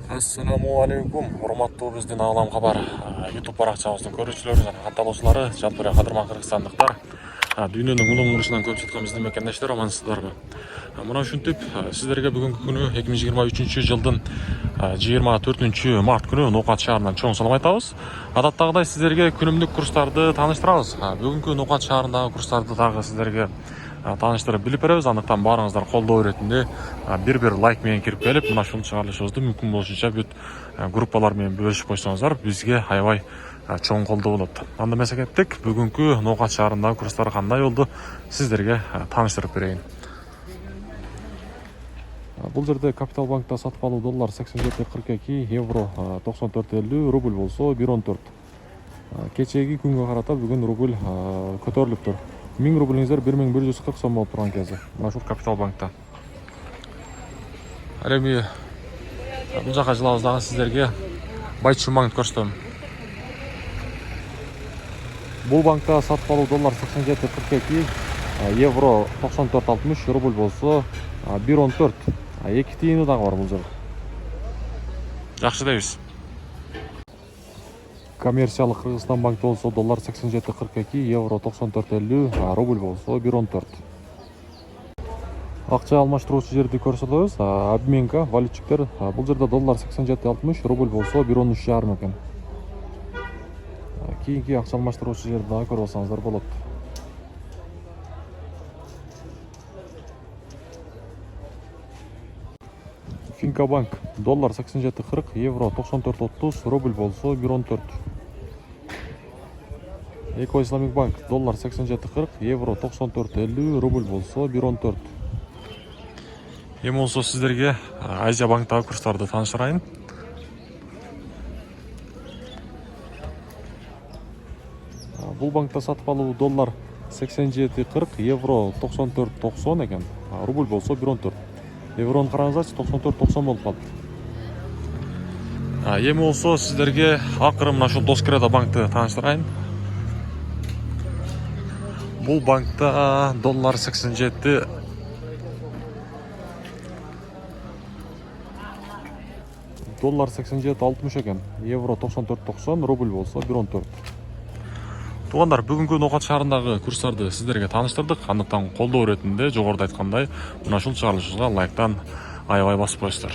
Assalamu alaikum. Урматтуу биздин Ағлам Хабар YouTube баракчабыздын көрүүчүлөрү жана катталуучулары, жалпы эле кадырман кыргызстандыктар, дүйнөнүн улуң урушунан көп жаткан биздин мекендештер, амансыздарбы? Мына ушинтип сиздерге бүгүнкү күнү 2023-жылдын 24 март күнү Нукат шаарынан чоң салам айтабыз. Адаттагыдай сиздерге күнүмдүк курстарды тааныштырабыз. Бүгүнкү Нукат шаарындагы курстарды дагы сиздерге тааныштырып билип беребиз. Андыктан баарыңыздар колдоо иретинде бир лайк менен кирип келип, мына ушул чыгарылышыбызды мүмкүн болушунча бүт группалар менен бөлүшүп койсоңуздар, бизге аябай чоң колдоо болот. Анда эмесе кеттик. Бүгүнкү Нукат шаарындагы курстар кандай болду, сиздерге тааныштырып берейин. Бул жерде Капитал банкта сатып алуу доллар 87.42, евро 94.50, рубль болсо 1.14. Кечеги күнгө карата бүгүн рубль көтөрүлүптүр. 1000 рублиңиздер 1140 сом болуп турган кези. Мына ушул Капитал банкта. Ал эми бул жака жылабыз дагы сиздерге Байчу банк көрсөтөм. Бул банкта сатып алуу доллар 87.42, евро 94.60, рубль болсо 1.14. 2 тиыны дагы бар бул жерде. Жакшы дейбиз. Коммерциялык Кыргызстан банкта болсо доллар 87.42, евро 94.50, рубль болсо 1.14. Акча алмаштыруучу жерди көрсөтөбүз. Обменка, валютчиктер, бул жерде доллар 87.60, рубль болсо 1.13,5 экен. Кийинки акча алмаштыруучу жерди дагы көрүп алсаңыздар болот. Финкабанк, доллар 87.40, евро 94.30, рубль болсо 1.14. Эко Исламик банк, доллар 87.40, евро 94.50, рубль болсо 1.14. Эми болсо сиздерге Азия банктагы курстарды тааныштырайын. Бул банкта сатып алуу доллар 87.40, евро 94.90 экен, рубль болсо 1.14. Евроны караңыздарчы, 94.90 болуп калды. Эми болсо сиздерге акыры мына ушул Доскреда банкты тааныштырайын. Бул банкта доллар 87 доллар 87.60 экен, евро 94.90, рубль болсо 1.14. Туугандар, бүгүнкү Нукат шаарындагы курстарды сиздерге тааныштырдык. Андыктан колдоо иретинде жогоруда айткандай, мына ушул чыгарылышыбызга лайктан аябай басып коесуздар.